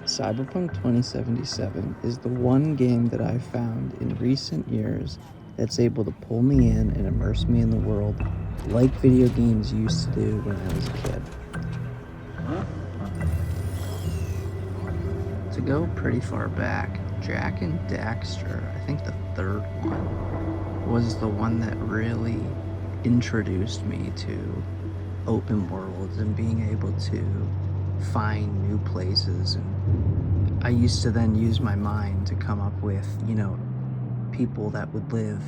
Cyberpunk 2077 is the one game that I've found in recent years that's able to pull me in and immerse me in the world like video games used to do when I was a kid. To go pretty far back, Jak and Daxter, I think the third one, was the one that really introduced me to open worlds and being able to find new places. And I used to then use my mind to come up with, people that would live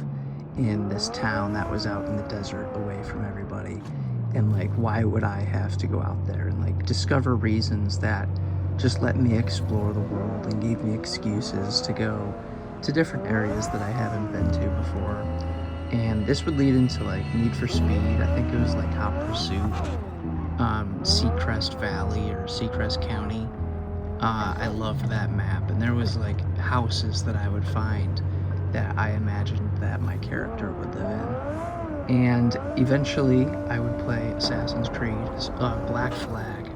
in this town that was out in the desert away from everybody. And why would I have to go out there and discover reasons that just let me explore the world and gave me excuses to go to different areas that I haven't been to before. And this would lead into Need for Speed. I think it was Hot Pursuit, Seacrest Valley or Seacrest County. I loved that map, and there was houses that I would find that I imagined that my character would live in. And eventually I would play Assassin's Creed, Black Flag.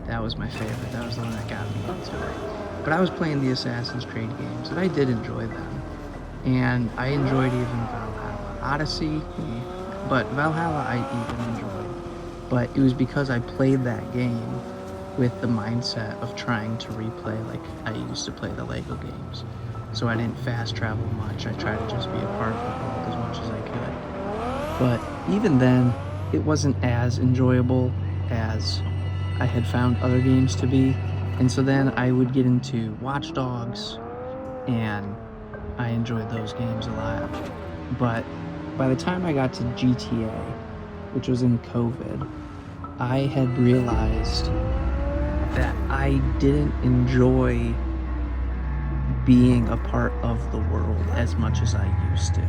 That was my favorite. That was the one that got me into it. But I was playing the Assassin's Creed games, and I did enjoy them. And I enjoyed even Valhalla. Odyssey, but Valhalla I even enjoyed. But it was because I played that game with the mindset of trying to replay like I used to play the Lego games. So I didn't fast travel much. I tried to just be a part of the world as much as I could. But even then, it wasn't as enjoyable as I had found other games to be. And so then I would get into Watch Dogs, and I enjoyed those games a lot. But by the time I got to GTA, which was in COVID, I had realized that I didn't enjoy being a part of the world as much as I used to.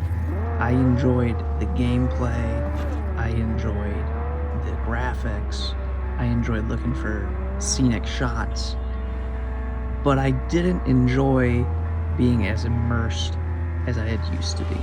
I enjoyed the gameplay, I enjoyed the graphics, I enjoyed looking for scenic shots, but I didn't enjoy being as immersed as I had used to be.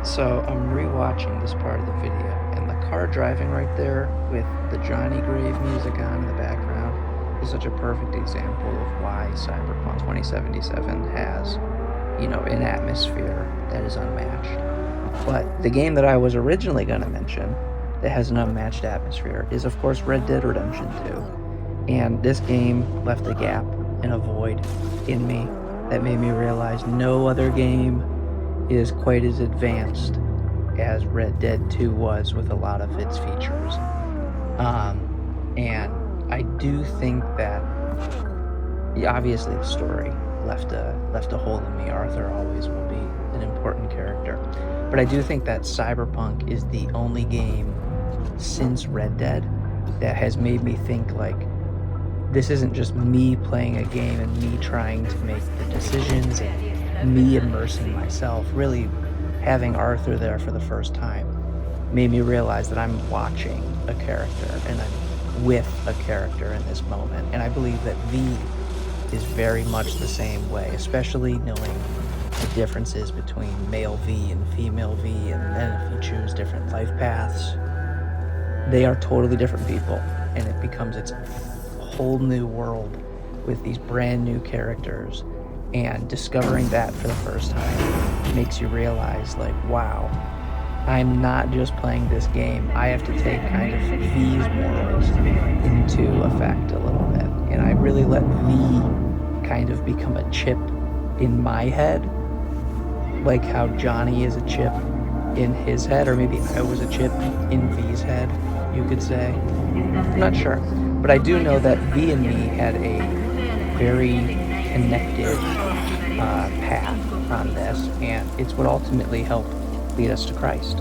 So I'm rewatching this part of the video, and the car driving right there with the Johnny Grave music on in the background is such a perfect example of why Cyberpunk 2077 has, an atmosphere that is unmatched. But the game that I was originally going to mention that has an unmatched atmosphere is, of course, Red Dead Redemption 2. And this game left a gap and a void in me that made me realize no other game is quite as advanced as Red Dead 2 was with a lot of its features. And I do think that, obviously the story left a hole in me. Arthur always will be an important character. But I do think that Cyberpunk is the only game since Red Dead that has made me think this isn't just me playing a game and me trying to make the decisions and me immersing myself. Really having Arthur there for the first time made me realize that I'm watching a character and I'm with a character in this moment. And I believe that V is very much the same way, especially knowing the differences between male V and female V, and then if you choose different life paths, they are totally different people, and it becomes its whole new world with these brand new characters. And discovering that for the first time makes you realize, wow, I'm not just playing this game. I have to take kind of V's morals into effect a little bit. And I really let V kind of become a chip in my head, like how Johnny is a chip in his head, or maybe I was a chip in V's head, you could say. I'm not sure. But I do know that V and me had a very connected path on this, and it's what ultimately helped lead us to Christ.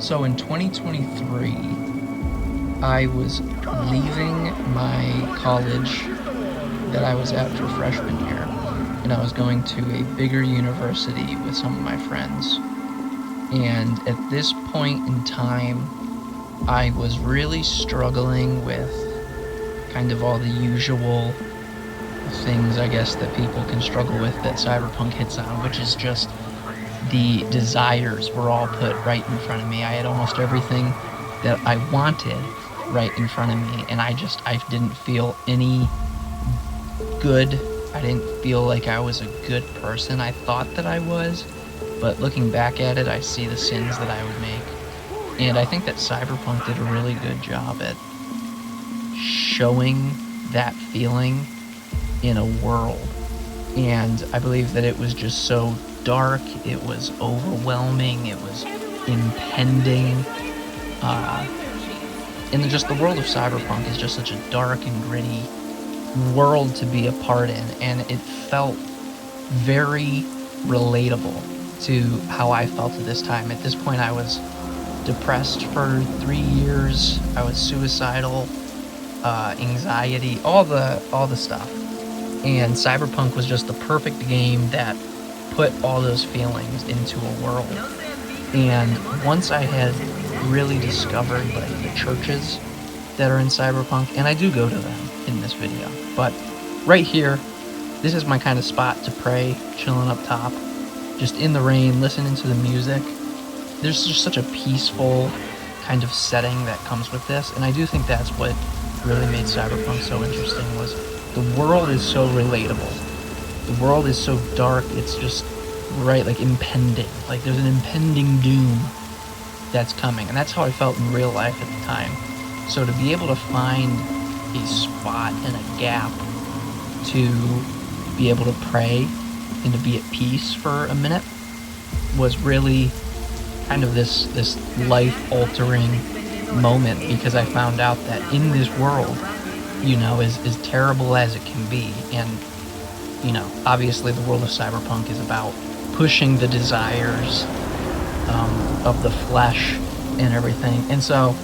So in 2023, I was leaving my college that I was at for freshman year, and I was going to a bigger university with some of my friends. And at this point in time, I was really struggling with kind of all the usual things, I guess, that people can struggle with that Cyberpunk hits on, which is just the desires were all put right in front of me. I had almost everything that I wanted right in front of me, and I didn't feel any good. I didn't feel like I was a good person. I thought that I was, but looking back at it, I see the sins that I would make. And I think that Cyberpunk did a really good job at showing that feeling in a world. And I believe that it was just so dark, it was overwhelming, it was impending. And just the world of Cyberpunk is just such a dark and gritty world to be a part in, and it felt very relatable to how I felt at this time. At this point, I was depressed for 3 years. I was suicidal, anxiety, all the stuff. And Cyberpunk was just the perfect game that put all those feelings into a world. And once I had really discovered like the churches that are in Cyberpunk, and I do go to them in this video, but right here, this is my kind of spot to pray, chilling up top, just in the rain, listening to the music. There's just such a peaceful kind of setting that comes with this, and I do think that's what really made Cyberpunk so interesting, was the world is so relatable. The world is so dark, it's just right, like impending. Like there's an impending doom that's coming, and that's how I felt in real life at the time. So to be able to find a spot and a gap to be able to pray and to be at peace for a minute was really kind of this life-altering moment, because I found out that in this world, you know, as terrible as it can be, and, you know, obviously the world of Cyberpunk is about pushing the desires of the flesh and everything. And so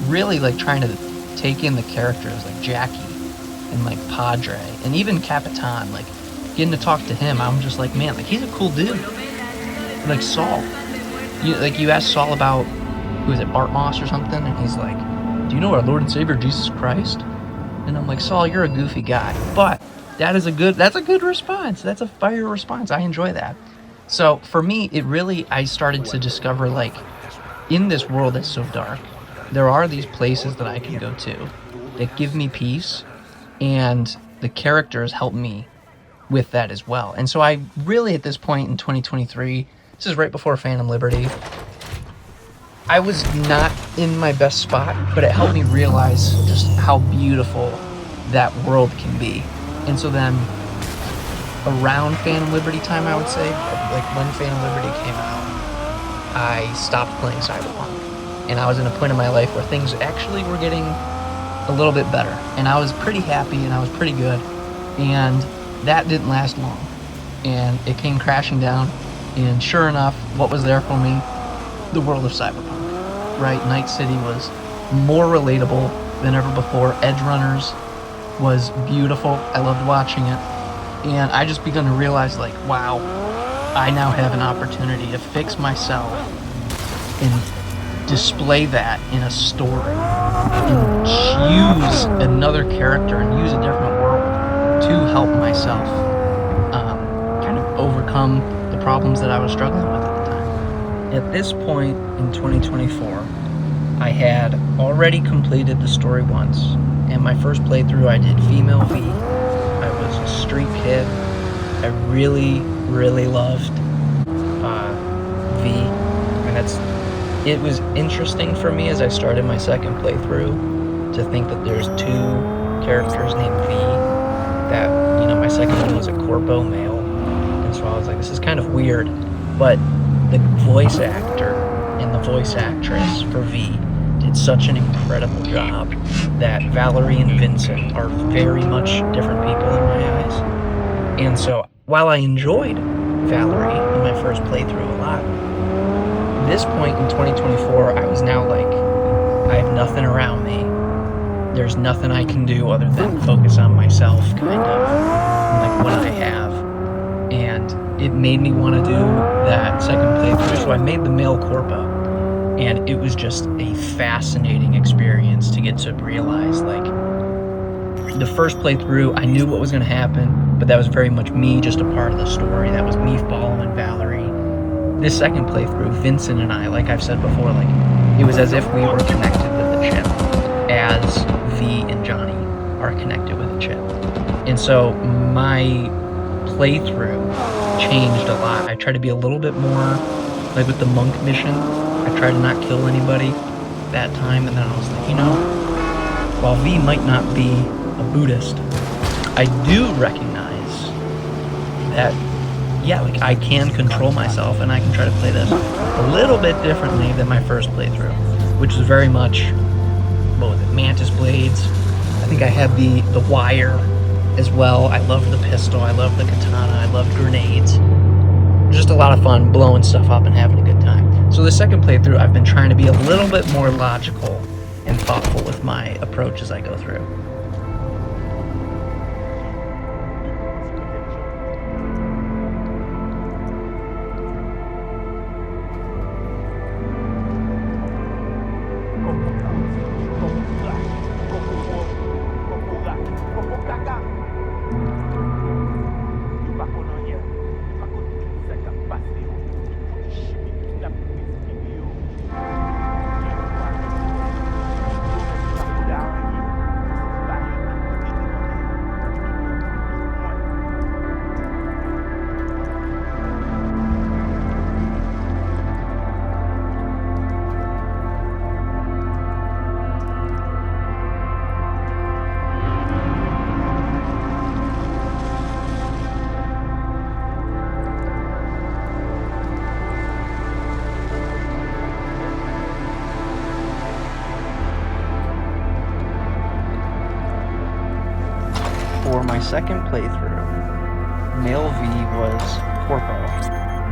really like trying to take in the characters like Jackie and like Padre and even Capitan, like getting to talk to him, I'm just like, man, like he's a cool dude. Like Saul, you ask Saul about, who is it, Bart Moss or something, and he's like, do you know our Lord and Savior Jesus Christ? And I'm like, Saul, you're a goofy guy, but that's a good response. That's a fire response. I enjoy that. So for me, I started to discover, like, in this world that's so dark, there are these places that I can go to that give me peace, and the characters help me with that as well. And so I really, at this point in 2023, this is right before Phantom Liberty, I was not in my best spot, but it helped me realize just how beautiful that world can be. And so then around Phantom Liberty time, I would say, like when Phantom Liberty came out, I stopped playing Cyberpunk. And I was in a point in my life where things actually were getting a little bit better. And I was pretty happy and I was pretty good. And that didn't last long. And it came crashing down. And sure enough, what was there for me? The world of Cyberpunk. Right? Night City was more relatable than ever before. Edge Runners was beautiful. I loved watching it. And I just begun to realize, like, wow, I now have an opportunity to fix myself and display that in a story and use another character and use a different world to help myself kind of overcome the problems that I was struggling with at the time. At this point in 2024, I had already completed the story once, and my first playthrough I did female V. I was a street kid. I really, really loved V. And it was interesting for me as I started my second playthrough to think that there's two characters named V, that, you know, my second one was a corpo male. And so I was like, this is kind of weird. But the voice actor and the voice actress for V did such an incredible job that Valerie and Vincent are very much different people in my eyes. And so while I enjoyed Valerie in my first playthrough a lot, this point in 2024, I was now like, I have nothing around me. There's nothing I can do other than focus on myself, kind of, and like what I have. And it made me want to do that second playthrough, so I made the male corpo. And it was just a fascinating experience to get to realize, like, the first playthrough, I knew what was going to happen, but that was very much me, just a part of the story. That was me following Valerie. This second playthrough, Vincent and I, like I've said before, like, it was as if we were connected with the chip, as V and Johnny are connected with the chip. And so my playthrough changed a lot. I tried to be a little bit more, like with the monk mission, I tried to not kill anybody that time, and then I was like, you know, while V might not be a Buddhist, I do recognize that, yeah, like I can control myself, and I can try to play this a little bit differently than my first playthrough, which was very much, what was it, mantis blades. I think I had the wire as well. I loved the pistol, I loved the katana, I loved grenades. It was just a lot of fun blowing stuff up and having a good time. So the second playthrough, I've been trying to be a little bit more logical and thoughtful with my approach as I go through. For my second playthrough, male V was Corpo,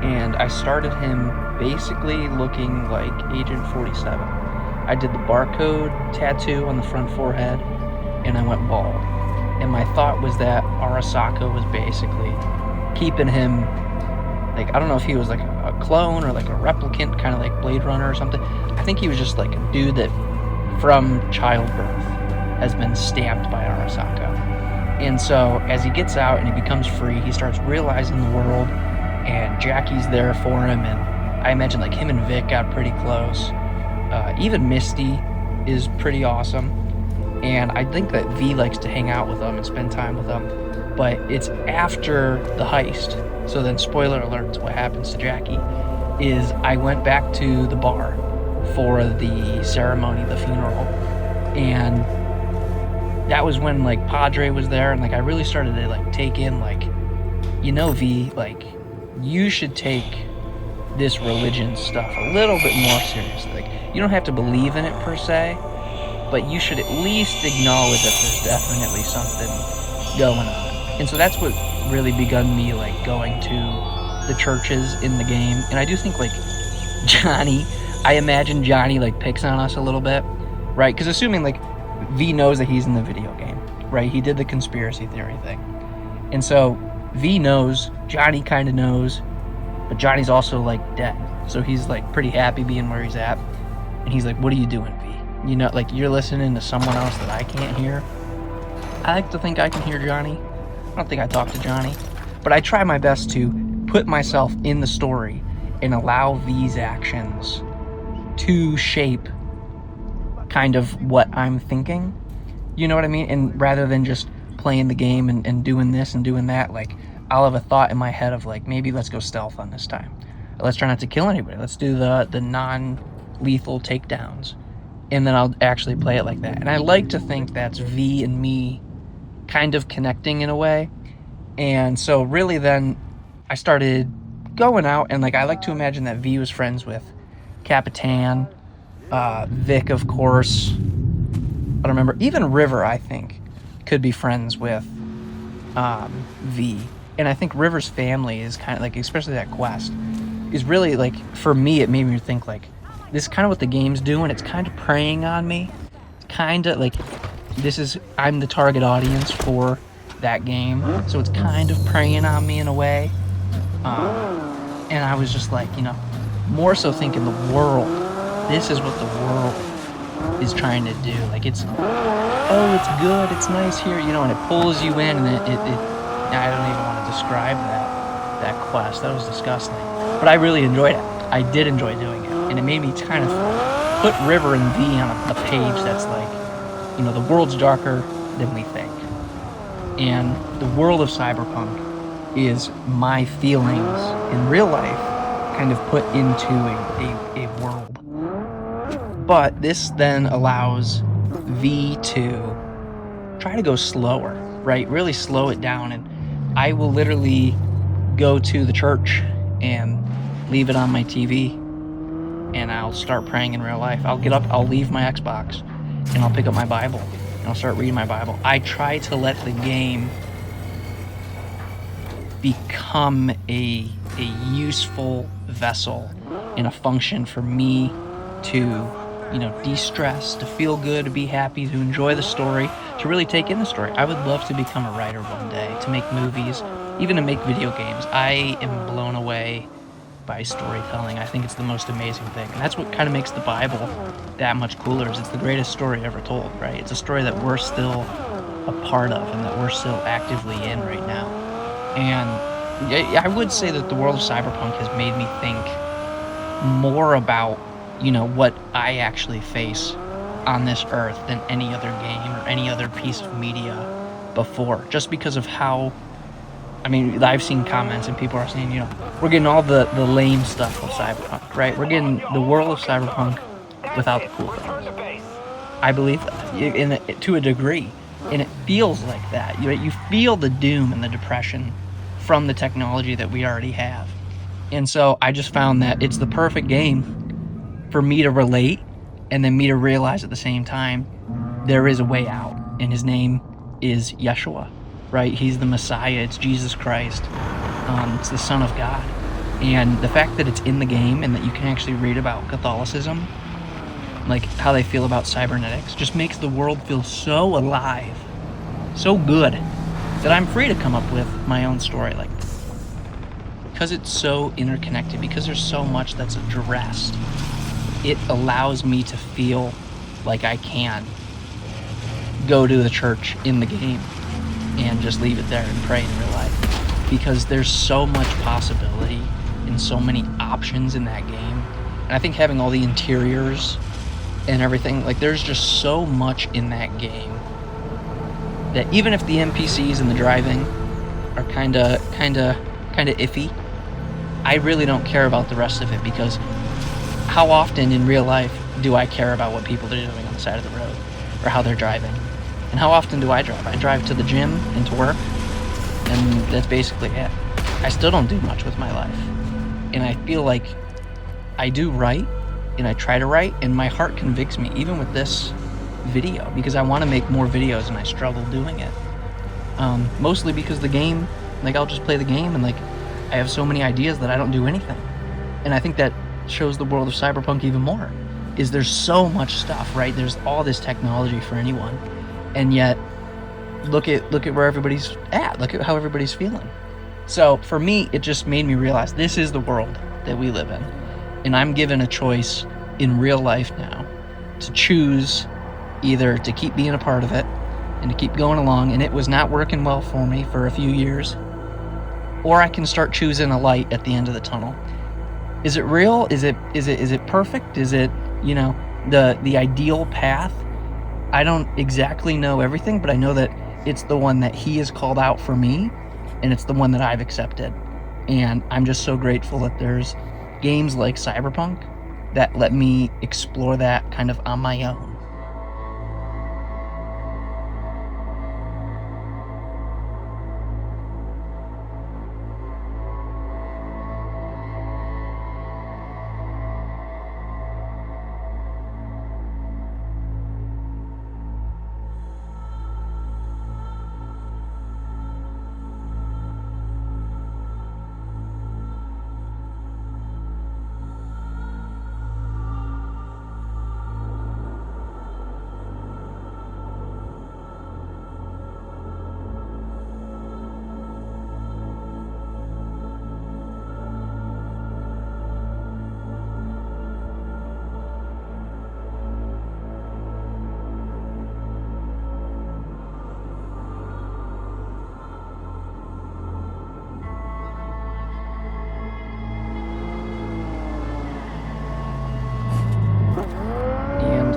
and I started him basically looking like Agent 47. I did the barcode tattoo on the front forehead, and I went bald. And my thought was that Arasaka was basically keeping him, like, I don't know if he was like a clone or like a replicant, kind of like Blade Runner or something. I think he was just like a dude that from childbirth has been stamped by Arasaka. And so as he gets out and he becomes free, he starts realizing the world, and Jackie's there for him, and I imagine like him and Vic got pretty close. Even Misty is pretty awesome, and I think that V likes to hang out with them and spend time with them, but it's after the heist. So then, spoiler alert to what happens to Jackie, is I went back to the bar for the ceremony, the funeral, and that was when like Padre was there, and like I really started to like take in, like, you know, V, like, you should take this religion stuff a little bit more seriously. Like, you don't have to believe in it per se, but you should at least acknowledge that there's definitely something going on. And so that's what really begun me like going to the churches in the game. And I do think like Johnny, I imagine Johnny like picks on us a little bit, right? Because assuming like V knows that he's in the video game, right? He did the conspiracy theory thing. And so V knows, Johnny kind of knows, but Johnny's also like dead. So he's like pretty happy being where he's at. And he's like, what are you doing, V? You know, like you're listening to someone else that I can't hear. I like to think I can hear Johnny. I don't think I talk to Johnny. But I try my best to put myself in the story and allow V's actions to shape kind of what I'm thinking, you know what I mean? And rather than just playing the game and doing this and doing that, like I'll have a thought in my head of like, maybe let's go stealth on this time. Let's try not to kill anybody. Let's do the non-lethal takedowns. And then I'll actually play it like that. And I like to think that's V and me kind of connecting in a way. And so really then I started going out, and like I like to imagine that V was friends with Capitan, Vic, of course. I don't remember. Even River, I think, could be friends with V. And I think River's family is kind of like, especially that quest, is really, like, for me, it made me think, like, this is kind of what the game's doing. It's kind of preying on me. It's kind of like, I'm the target audience for that game, so it's kind of preying on me in a way. And I was just like, more so thinking the world. This is what the world is trying to do. Like, it's good, it's nice here, and it pulls you in, and I don't even want to describe that quest. That was disgusting. But I really enjoyed it. I did enjoy doing it, and it made me kind of put River and V on a page that's like, the world's darker than we think. And the world of Cyberpunk is my feelings in real life kind of put into a world. But this then allows V to try to go slower, right? Really slow it down. And I will literally go to the church and leave it on my TV, and I'll start praying in real life. I'll get up, I'll leave my Xbox, and I'll pick up my Bible, and I'll start reading my Bible. I try to let the game become a useful vessel and a function for me to, de-stress, to feel good, to be happy, to enjoy the story, to really take in the story. I would love to become a writer one day, to make movies, even to make video games. I am blown away by storytelling. I think it's the most amazing thing. And that's what kind of makes the Bible that much cooler, is it's the greatest story ever told, right? It's a story that we're still a part of and that we're still actively in right now. And I would say that the world of Cyberpunk has made me think more about, what I actually face on this earth than any other game or any other piece of media before, just because of how, I've seen comments and people are saying, we're getting all the lame stuff of Cyberpunk, right? We're getting the world of Cyberpunk without the cool things. I believe that to a degree, and it feels like that. You feel the doom and the depression from the technology that we already have. And so I just found that it's the perfect game for me to relate, and then me to realize at the same time there is a way out, and his name is Yeshua, right? He's the Messiah. It's Jesus Christ. It's the Son of God. And the fact that it's in the game and that you can actually read about Catholicism, like how they feel about cybernetics, just makes the world feel so alive, so good, that I'm free to come up with my own story like this. Because it's so interconnected, because there's so much that's addressed, it allows me to feel like I can go to the church in the game and just leave it there and pray in real life. Because there's so much possibility and so many options in that game. And I think having all the interiors and everything, like, there's just so much in that game that even if the NPCs and the driving are kind of iffy, I really don't care about the rest of it, because how often in real life do I care about what people are doing on the side of the road or how they're driving? And how often do I drive? I drive to the gym and to work, and that's basically it. I still don't do much with my life. And I feel like I do right, and I try to write, and my heart convicts me, even with this video, because I want to make more videos and I struggle doing it. Mostly because the game, like, I'll just play the game and, like, I have so many ideas that I don't do anything. And I think that shows the world of Cyberpunk even more, is there's so much stuff, right? There's all this technology for anyone, and yet look at where everybody's at. Look at how everybody's feeling. So for me, it just made me realize this is the world that we live in, and I'm given a choice in real life now to choose either to keep being a part of it and to keep going along, and it was not working well for me for a few years, or I can start choosing a light at the end of the tunnel. Is it real? Is it perfect? Is it, the ideal path? I don't exactly know everything, but I know that it's the one that he has called out for me, and it's the one that I've accepted. And I'm just so grateful that there's games like Cyberpunk that let me explore that kind of on my own.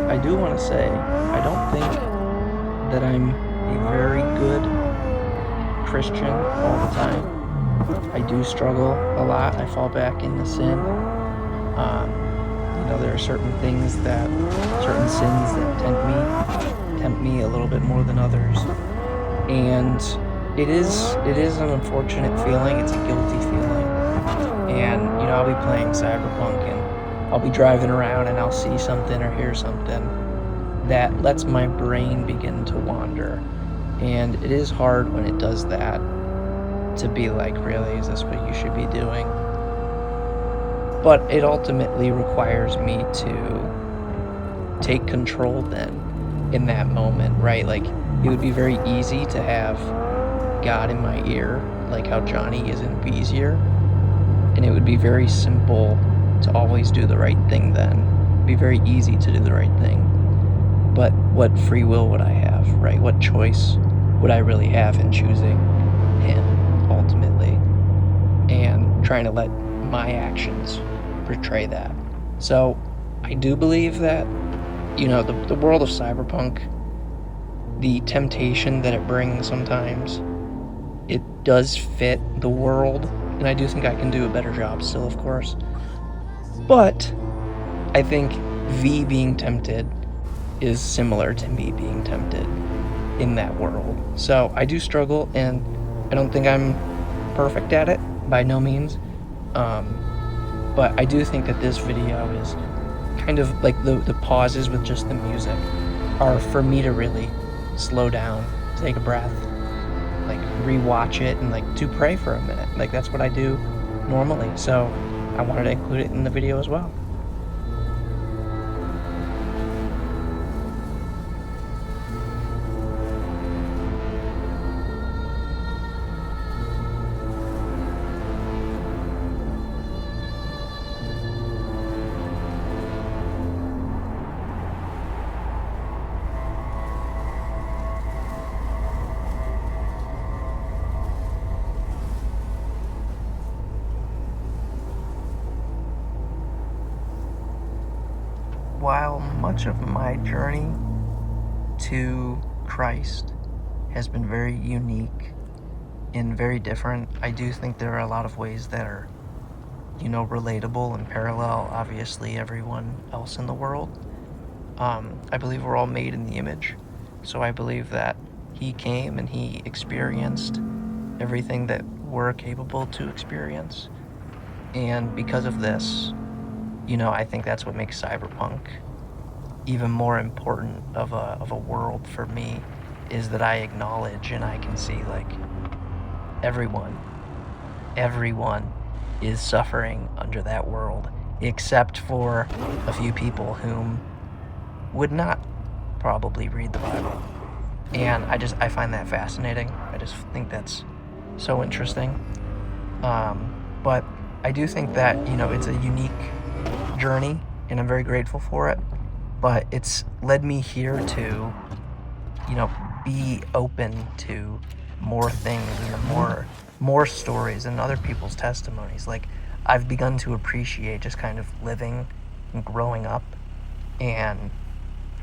I do want to say, I don't think that I'm a very good Christian all the time. I do struggle a lot. I fall back into sin. There are certain things certain sins that tempt me a little bit more than others. And it is an unfortunate feeling. It's a guilty feeling. And, I'll be playing Cyberpunk and I'll be driving around and I'll see something or hear something that lets my brain begin to wander. And it is hard when it does that to be like, really, is this what you should be doing? But it ultimately requires me to take control then in that moment, right? Like, it would be very easy to have God in my ear, like how Johnny is in B's ear. And it would be very simple to always do the right thing then. It'd be very easy to do the right thing. But what free will would I have, right? What choice would I really have in choosing him, ultimately? And trying to let my actions portray that. So I do believe that, the world of Cyberpunk, the temptation that it brings sometimes, it does fit the world. And I do think I can do a better job still, of course. But I think V being tempted is similar to me being tempted in that world. So I do struggle, and I don't think I'm perfect at it, by no means. But I do think that this video is kind of like the pauses with just the music are for me to really slow down, take a breath, like rewatch it, and like to pray for a minute. Like that's what I do normally. So I wanted to include it in the video as well. While much of my journey to Christ has been very unique and very different, I do think there are a lot of ways that are, relatable and parallel, obviously, everyone else in the world. I believe we're all made in the image, so I believe that he came and he experienced everything that we're capable to experience. And because of this, I think that's what makes Cyberpunk even more important of a world for me, is that I acknowledge and I can see, like, everyone is suffering under that world, except for a few people whom would not probably read the Bible. And I find that fascinating. I just think that's so interesting. But I do think that, it's a unique journey, and I'm very grateful for it. But it's led me here to, be open to more things and more stories and other people's testimonies. Like, I've begun to appreciate just kind of living and growing up, and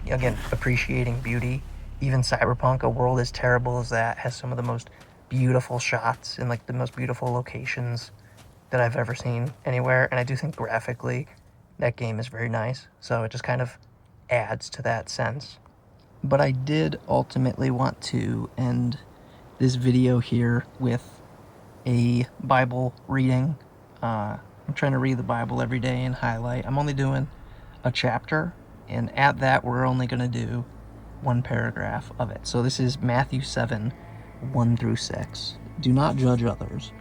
again, appreciating beauty. Even Cyberpunk, a world as terrible as that, has some of the most beautiful shots and like the most beautiful locations that I've ever seen anywhere. And I do think graphically that game is very nice, so it just kind of adds to that sense. But I did ultimately want to end this video here with a Bible reading. I'm trying to read the Bible every day and highlight. I'm only doing a chapter, and at that we're only going to do one paragraph of it. So this is Matthew 7, 1 through 6. Do not judge others.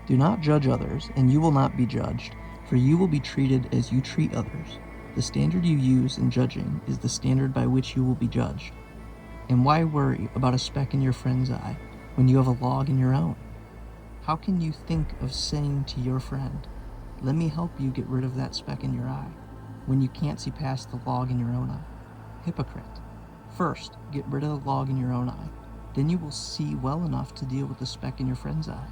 Do not judge others, and you will not be judged, for you will be treated as you treat others. The standard you use in judging is the standard by which you will be judged. And why worry about a speck in your friend's eye when you have a log in your own? How can you think of saying to your friend, "Let me help you get rid of that speck in your eye," when you can't see past the log in your own eye? Hypocrite. First, get rid of the log in your own eye. Then you will see well enough to deal with the speck in your friend's eye.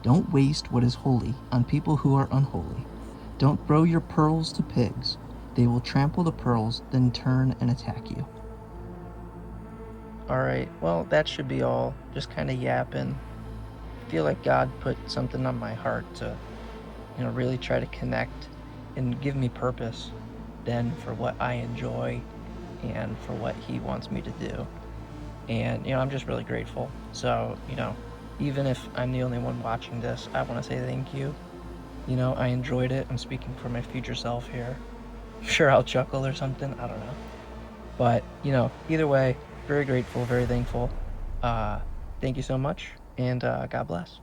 Don't waste what is holy on people who are unholy. Don't throw your pearls to pigs. They will trample the pearls, then turn and attack you. Alright, well, that should be all. Just kind of yapping. I feel like God put something on my heart to, really try to connect and give me purpose then for what I enjoy and for what He wants me to do. And, I'm just really grateful. So, even if I'm the only one watching this, I want to say thank you. I enjoyed it. I'm speaking for my future self here. I'm sure I'll chuckle or something. I don't know. But, either way, very grateful, very thankful. Uh, Thank you so much, and God bless.